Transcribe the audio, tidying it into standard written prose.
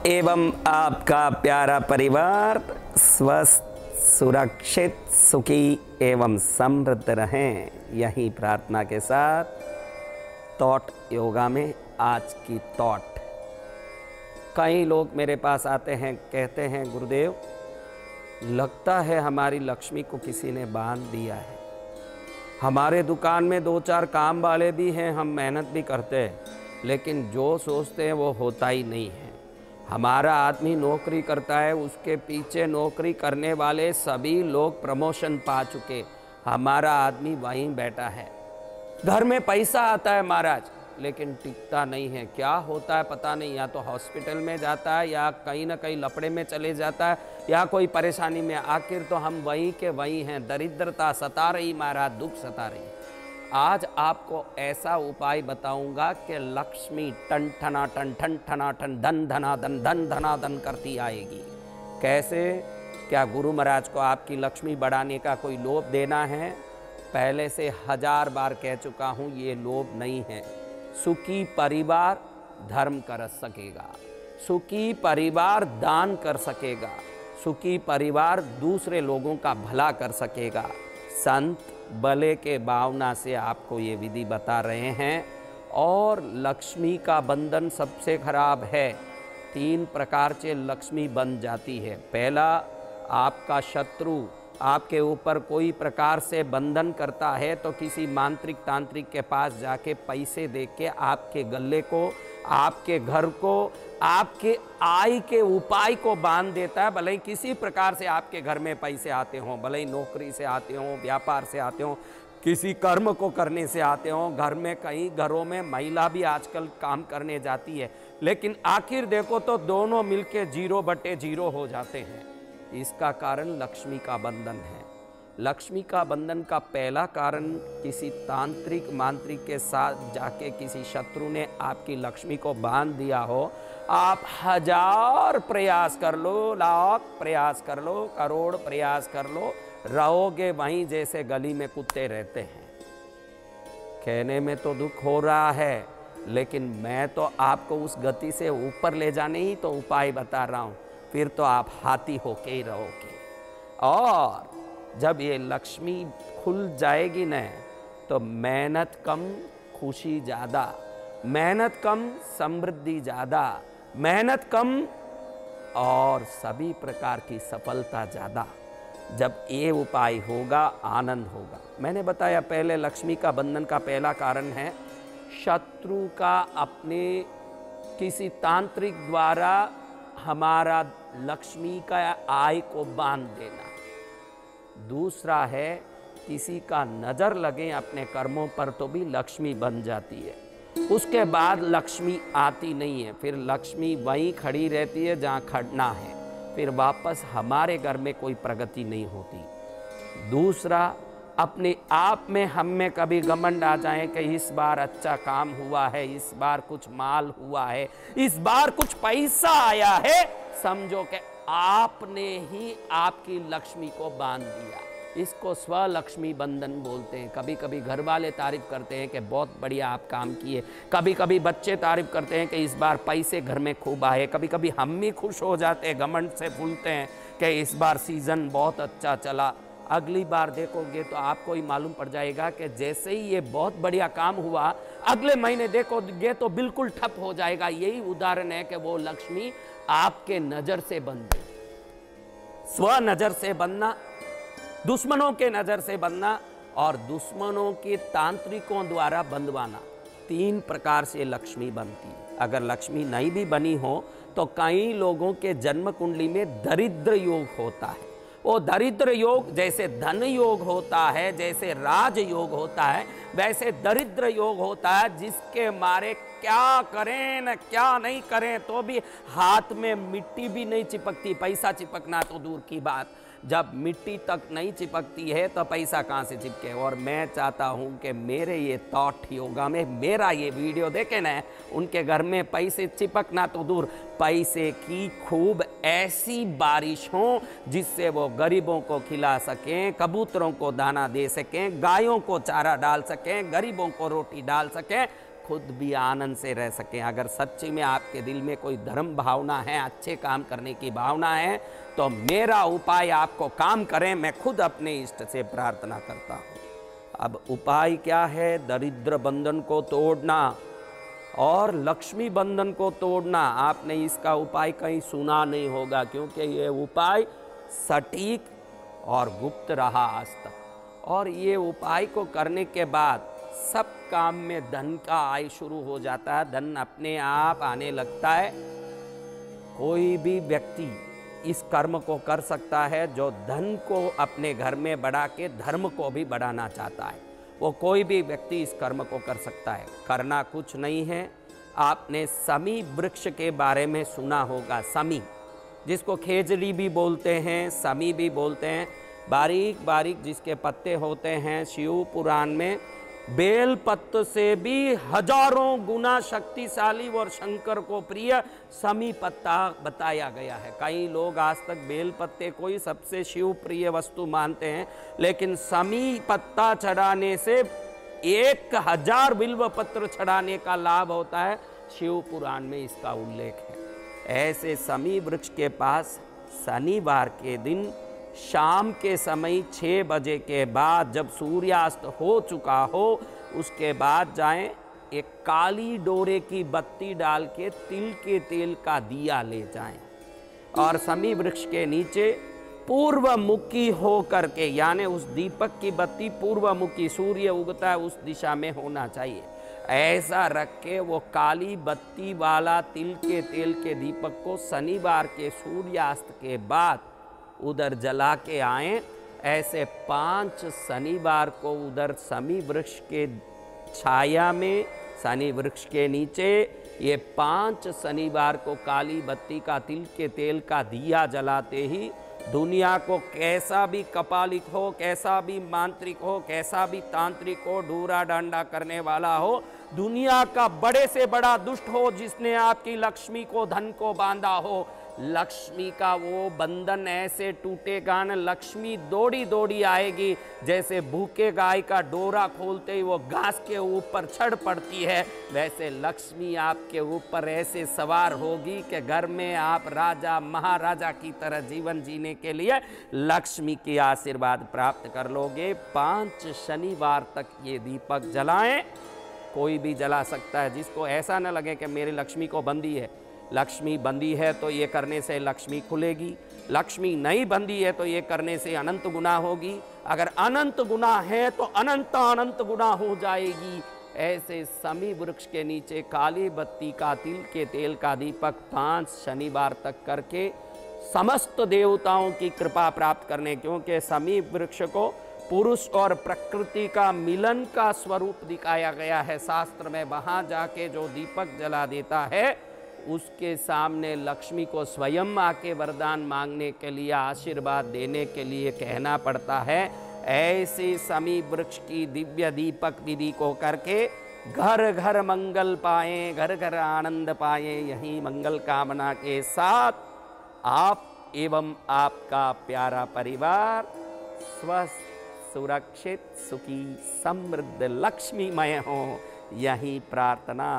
एवं आपका प्यारा परिवार स्वस्थ, सुरक्षित, सुखी एवं समृद्ध रहें, यही प्रार्थना के साथ थॉट योगा में आज की थॉट। कई लोग मेरे पास आते हैं, कहते हैं गुरुदेव लगता है हमारी लक्ष्मी को किसी ने बांध दिया है। हमारे दुकान में 2-4 काम वाले भी हैं, हम मेहनत भी करते हैं, लेकिन जो सोचते हैं वो होता ही नहीं है। हमारा आदमी नौकरी करता है, उसके पीछे नौकरी करने वाले सभी लोग प्रमोशन पा चुके, हमारा आदमी वहीं बैठा है। घर में पैसा आता है महाराज, लेकिन टिकता नहीं है। क्या होता है पता नहीं, या तो हॉस्पिटल में जाता है या कहीं ना कहीं लफड़े में चले जाता है या कोई परेशानी में। आखिर तो हम वहीं के वहीं हैं। दरिद्रता सता रही महाराज, दुख सता रही। आज आपको ऐसा उपाय बताऊंगा कि लक्ष्मी टन ठना टन ठन ठना टन धन धना धन धन धना धन करती आएगी। कैसे? क्या गुरु महाराज को आपकी लक्ष्मी बढ़ाने का कोई लोभ देना है? पहले से 1000 बार कह चुका हूं, ये लोभ नहीं है। सुखी परिवार धर्म कर सकेगा, सुखी परिवार दान कर सकेगा, सुखी परिवार दूसरे लोगों का भला कर सकेगा। संत भले के भावना से आपको ये विधि बता रहे हैं। और लक्ष्मी का बंधन सबसे खराब है। 3 प्रकार से लक्ष्मी बन जाती है। पहला, आपका शत्रु आपके ऊपर कोई प्रकार से बंधन करता है तो किसी मांत्रिक तांत्रिक के पास जाके पैसे दे के आपके गले को, आपके घर को, आपके आय के उपाय को बांध देता है। भले ही किसी प्रकार से आपके घर में पैसे आते हों, भले ही नौकरी से आते हों, व्यापार से आते हों, किसी कर्म को करने से आते हों। घर में कई घरों में महिला भी आजकल काम करने जाती है, लेकिन आखिर देखो तो दोनों मिलके 0/0 हो जाते हैं। इसका कारण लक्ष्मी का बंधन है। लक्ष्मी का बंधन का पहला कारण, किसी तांत्रिक मांत्रिक के साथ जाके किसी शत्रु ने आपकी लक्ष्मी को बांध दिया हो। आप 1000 प्रयास कर लो, लाख प्रयास कर लो, करोड़ प्रयास कर लो, रहोगे वहीं जैसे गली में कुत्ते रहते हैं। कहने में तो दुख हो रहा है, लेकिन मैं तो आपको उस गति से ऊपर ले जाने ही तो उपाय बता रहा हूँ। फिर तो आप हाथी होके ही रहोगे। और जब ये लक्ष्मी खुल जाएगी न, तो मेहनत कम, खुशी ज़्यादा, मेहनत कम, समृद्धि ज़्यादा, मेहनत कम और सभी प्रकार की सफलता ज़्यादा। जब ये उपाय होगा, आनंद होगा। मैंने बताया पहले, लक्ष्मी का बंधन का पहला कारण है शत्रु का अपने किसी तांत्रिक द्वारा हमारा लक्ष्मी का आय को बांध देना। दूसरा है, किसी का नज़र लगे अपने कर्मों पर तो भी लक्ष्मी बन जाती है। उसके बाद लक्ष्मी आती नहीं है, फिर लक्ष्मी वहीं खड़ी रहती है जहाँ खड़ना है, फिर वापस हमारे घर में कोई प्रगति नहीं होती। दूसरा, अपने आप में हम में कभी घमंड आ जाए कि इस बार अच्छा काम हुआ है, इस बार कुछ माल हुआ है, इस बार कुछ पैसा आया है, समझो कि आपने ही आपकी लक्ष्मी को बांध दिया। इसको स्वलक्ष्मी बंधन बोलते हैं। कभी कभी घर वाले तारीफ करते हैं कि बहुत बढ़िया आप काम किए, कभी कभी बच्चे तारीफ करते हैं कि इस बार पैसे घर में खूब आए, कभी कभी हम भी खुश हो जाते हैं, घमंड से फूलते हैं कि इस बार सीजन बहुत अच्छा चला। अगली बार देखोगे तो आपको ही मालूम पड़ जाएगा कि जैसे ही ये बहुत बढ़िया काम हुआ, अगले महीने देखोगे तो बिल्कुल ठप हो जाएगा। यही उदाहरण है कि वो लक्ष्मी आपके नजर से बंध गई। स्व नजर से बनना, दुश्मनों के नजर से बनना और दुश्मनों के तांत्रिकों द्वारा बंधवाना। 3 प्रकार से लक्ष्मी बनती है। अगर लक्ष्मी नहीं भी बनी हो तो कई लोगों के जन्म कुंडली में दरिद्र योग होता है। वो दरिद्र योग जैसे धन योग होता है, जैसे राज योग होता है, वैसे दरिद्र योग होता है, जिसके मारे क्या करें न क्या नहीं करें तो भी हाथ में मिट्टी भी नहीं चिपकती। पैसा चिपकना तो दूर की बात, जब मिट्टी तक नहीं चिपकती है तो पैसा कहाँ से चिपके। और मैं चाहता हूँ कि मेरे ये थॉट योगा में मेरा ये वीडियो देखें ना, उनके घर में पैसे चिपकना तो दूर, पैसे की खूब ऐसी बारिश हो जिससे वो गरीबों को खिला सकें, कबूतरों को दाना दे सकें, गायों को चारा डाल सकें, गरीबों को रोटी डाल सकें। खुद भी आनंद से रह सकें। अगर सच्ची में आपके दिल में कोई धर्म भावना है, अच्छे काम करने की भावना है, तो मेरा उपाय आपको काम करें, मैं खुद अपने इष्ट से प्रार्थना करता हूँ। अब उपाय क्या है? दरिद्र बंधन को तोड़ना और लक्ष्मी बंधन को तोड़ना। आपने इसका उपाय कहीं सुना नहीं होगा, क्योंकि ये उपाय सटीक और गुप्त रहा आज तक। और ये उपाय को करने के बाद सब काम में धन का आय शुरू हो जाता है, धन अपने आप आने लगता है। कोई भी व्यक्ति इस कर्म को कर सकता है जो धन को अपने घर में बढ़ा के धर्म को भी बढ़ाना चाहता है। वो कोई भी व्यक्ति इस कर्म को कर सकता है। करना कुछ नहीं है। आपने समी वृक्ष के बारे में सुना होगा। समी, जिसको खेजड़ी भी बोलते हैं, समी भी बोलते हैं, बारीक बारीक जिसके पत्ते होते हैं। शिव पुराण में बेल पत्र से भी हजारों गुना शक्तिशाली और शंकर को प्रिय समी पत्ता बताया गया है। कई लोग आज तक बेल पत्ते को ही सबसे शिव प्रिय वस्तु मानते हैं, लेकिन समी पत्ता चढ़ाने से 1000 बिल्व पत्र चढ़ाने का लाभ होता है। शिव पुराण में इसका उल्लेख है। ऐसे समी वृक्ष के पास शनिवार के दिन शाम के समय 6 बजे के बाद, जब सूर्यास्त हो चुका हो, उसके बाद जाएं, एक काली डोरे की बत्ती डाल के तिल के तेल का दिया ले जाएं और समी वृक्ष के नीचे पूर्वमुखी हो करके, यानी उस दीपक की बत्ती पूर्वमुखी, सूर्य उगता है उस दिशा में होना चाहिए, ऐसा रख के वो काली बत्ती वाला तिल के तेल के दीपक को शनिवार के सूर्यास्त के बाद उधर जला के आए। ऐसे 5 शनिवार को उधर समी वृक्ष के छाया में, शनि वृक्ष के नीचे, ये 5 शनिवार को काली बत्ती का तिल के तेल का दिया जलाते ही दुनिया को कैसा भी कपालिक हो, कैसा भी मांत्रिक हो, कैसा भी तांत्रिक हो, डूरा डांडा करने वाला हो, दुनिया का बड़े से बड़ा दुष्ट हो जिसने आपकी लक्ष्मी को, धन को बांधा हो, लक्ष्मी का वो बंधन ऐसे टूटेगा न, लक्ष्मी दौड़ी दौड़ी आएगी। जैसे भूखे गाय का डोरा खोलते ही वो घास के ऊपर चढ़ पड़ती है, वैसे लक्ष्मी आपके ऊपर ऐसे सवार होगी कि घर में आप राजा महाराजा की तरह जीवन जीने के लिए लक्ष्मी की आशीर्वाद प्राप्त कर लोगे। 5 शनिवार तक ये दीपक जलाएं। कोई भी जला सकता है, जिसको ऐसा न लगे कि मेरी लक्ष्मी को बंदी है। लक्ष्मी बंदी है तो ये करने से लक्ष्मी खुलेगी, लक्ष्मी नहीं बंदी है तो ये करने से अनंत गुना होगी, अगर अनंत गुना है तो अनंत अनंत गुना हो जाएगी। ऐसे समी वृक्ष के नीचे काली बत्ती का तिल के तेल का दीपक 5 शनिवार तक करके समस्त देवताओं की कृपा प्राप्त करने, क्योंकि समी वृक्ष को पुरुष और प्रकृति का मिलन का स्वरूप दिखाया गया है शास्त्र में। वहाँ जाके जो दीपक जला देता है उसके सामने लक्ष्मी को स्वयं आके वरदान मांगने के लिए, आशीर्वाद देने के लिए कहना पड़ता है। ऐसे समी वृक्ष की दिव्य दीपक विधि को करके घर घर मंगल पाएं, घर घर आनंद पाएं। यही मंगल कामना के साथ आप एवं आपका प्यारा परिवार स्वस्थ, सुरक्षित, सुखी, समृद्ध, लक्ष्मीमय हो, यही प्रार्थना।